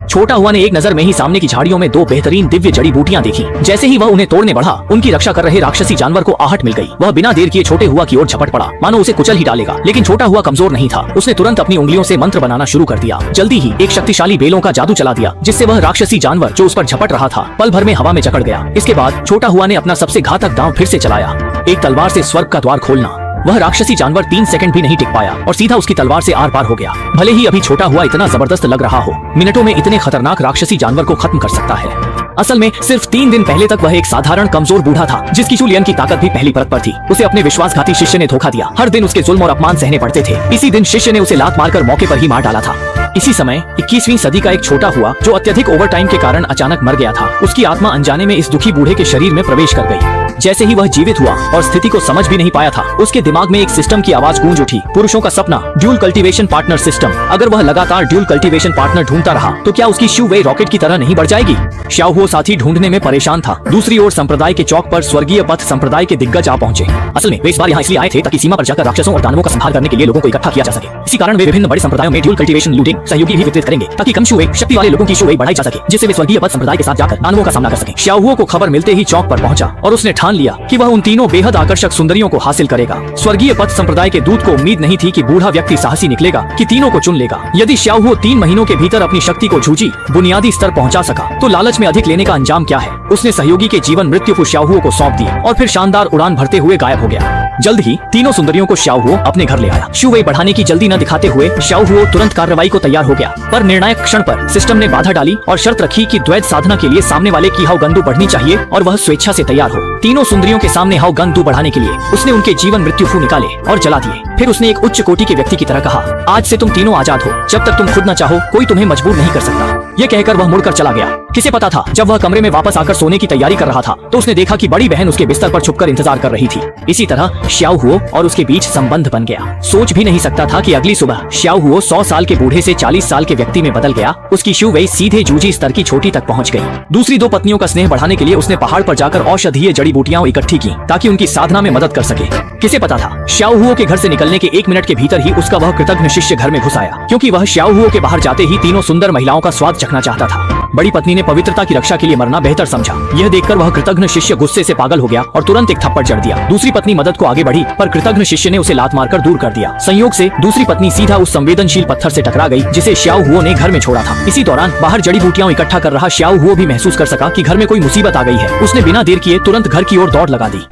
छोटा हुआ ने एक नजर में ही सामने की झाड़ियों में दो बेहतरीन दिव्य जड़ी बूटियां देखी। जैसे ही वह उन्हें तोड़ने बढ़ा, उनकी रक्षा कर रहे राक्षसी जानवर को आहट मिल गई। वह बिना देर किए छोटे हुआ की ओर झपट पड़ा, मानो उसे कुचल ही डालेगा। लेकिन छोटा हुआ कमजोर नहीं था। उसने तुरंत अपनी उंगलियों से मंत्र बनाना शुरू कर दिया। जल्दी ही एक शक्तिशाली बेलों का जादू चला दिया, जिससे वह राक्षसी जानवर जो उस पर झपट रहा था पल भर में हवा में जकड़ गया। इसके बाद छोटा हुआ ने अपना सबसे घातक दांव फिर से चलाया, एक तलवार से स्वर्ग का द्वार खोलना। वह राक्षसी जानवर 3 सेकंड भी नहीं टिक पाया और सीधा उसकी तलवार से आर पार हो गया। भले ही अभी छोटा हुआ इतना जबरदस्त लग रहा हो, मिनटों में इतने खतरनाक राक्षसी जानवर को खत्म कर सकता है। असल में सिर्फ 3 दिन पहले तक वह एक साधारण कमजोर बूढ़ा था, जिसकी चुलियन की ताकत भी पहली परत पर थी। उसे अपने विश्वासघाती शिष्य ने धोखा दिया। हर दिन उसके जुल्म और अपमान सहने पड़ते थे। इसी दिन शिष्य ने उसे लात मारकर मौके पर ही मार डाला था। इसी समय 21वीं सदी का एक छोटा हुआ जो अत्यधिक ओवरटाइम के कारण अचानक मर गया था, उसकी आत्मा अनजाने में इस दुखी बूढ़े के शरीर में प्रवेश कर गई। जैसे ही वह जीवित हुआ और स्थिति को समझ भी नहीं पाया था, उसके दिमाग में एक सिस्टम की आवाज गूंज उठी। पुरुषों का सपना, ड्यूल कल्टीवेशन पार्टनर सिस्टम। अगर वह लगातार ड्यूल कल्टीवेशन पार्टनर ढूंढता रहा तो क्या उसकी शू वे रॉकेट की तरह नहीं बढ़ जाएगी? शाओहुओ साथी ढूंढने में परेशान था। दूसरी ओर संप्रदाय के चौक पर स्वर्गीय पथ संप्रदाय के दिग्गज आ पहुंचे। असल में वे इस बार यहाँ इसलिए आए थे ताकि सीमा पर जाकर राक्षसों और दानवों का संहार करने के लिए लोगों को इकट्ठा किया जा सके। इसी कारण वे विभिन्न बड़े संप्रदायों में ड्यूल कल्टीवेशन लूटिंग सहयोगी भी वितरित करेंगे, ताकि कम शूवे शक्ति वाले लोगों की शूवे बढ़ाई जा सके, जिससे वे स्वर्गीय पथ संप्रदाय के साथ जाकर दानवों का सामना कर सके। शाओहुओ को खबर मिलते ही चौक पर पहुंचा और उसने ठान लिया कि वह उन तीनों बेहद आकर्षक सुंदरियों को हासिल करेगा। स्वर्गीय पथ संप्रदाय के दूत को उम्मीद नहीं थी कि बूढ़ा व्यक्ति साहसी निकलेगा कि तीनों को चुन लेगा। यदि शाओहुओ 3 महीनों के भीतर अपनी शक्ति को झूठी बुनियादी स्तर पहुंचा सका, तो लालच में अधिक लेने का अंजाम क्या है? उसने सहयोगी के जीवन मृत्यु को शाओहुओ को सौंप दी और फिर शानदार उड़ान भरते हुए गायब हो गया। जल्द ही तीनों सुंदरियों को शाओहुओ अपने घर ले आया। शूवे बढ़ाने की जल्दी न दिखाते हुए शाओहुओ तुरंत कार्रवाई को तैयार हो गया, पर निर्णायक क्षण पर सिस्टम ने बाधा डाली और शर्त रखी कि द्वैत साधना के लिए सामने वाले की हाउ गंदू बढ़नी चाहिए और वह स्वेच्छा से तैयार हो। तीनों सुंदरियों के सामने हाउ गंदू बढ़ाने के लिए उसने उनके जीवन मृत्यु फू निकाले और जला दिए। फिर उसने एक उच्च कोटि के व्यक्ति की तरह कहा, आज से तुम तीनों आजाद हो। जब तक तुम खुद न चाहो, कोई तुम्हें मजबूर नहीं कर सकता। ये कहकर वह मुड़कर चला गया। किसे पता था, जब वह कमरे में वापस आकर सोने की तैयारी कर रहा था तो उसने देखा कि बड़ी बहन उसके बिस्तर पर छुपकर इंतजार कर रही थी। इसी तरह शाओहुओ और उसके बीच संबंध बन गया। सोच भी नहीं सकता था कि अगली सुबह शाओहुओ 100 साल के बूढ़े से 40 साल के व्यक्ति में बदल गया। उसकी शू वे सीधे जूझी स्तर की छोटी तक पहुंच गई। दूसरी 2 पत्नियों का स्नेह बढ़ाने के लिए उसने पहाड़ पर जाकर औषधीय जड़ी बूटियां इकट्ठी की ताकि उनकी साधना में मदद कर सके। किसे पता था, शाओहुओ के घर से निकलने के 1 मिनट के भीतर ही उसका वह कृतज्ञ शिष्य घर में घुस आया, क्योंकि वह शाओहुओ के बाहर जाते ही तीनों सुंदर महिलाओं का स्वाद चखना चाहता था। बड़ी पत्नी ने पवित्रता की रक्षा के लिए मरना बेहतर समझा। यह देखकर वह कृतज्ञ शिष्य गुस्से से पागल हो गया और तुरंत एक थप्पड़ जड़ दिया। दूसरी पत्नी मदद को आगे बढ़ी, पर कृतज्ञ शिष्य ने उसे लात मारकर दूर कर दिया। संयोग से दूसरी पत्नी सीधा उस संवेदनशील पत्थर से टकरा गई जिसे शाओहुओ ने घर में छोड़ा था। इसी दौरान बाहर जड़ी बूटियां इकट्ठा कर रहा शाओहुओ भी महसूस कर सका कि घर में कोई मुसीबत आ गई है। उसने बिना देर किए तुरंत घर की ओर दौड़ लगा दी।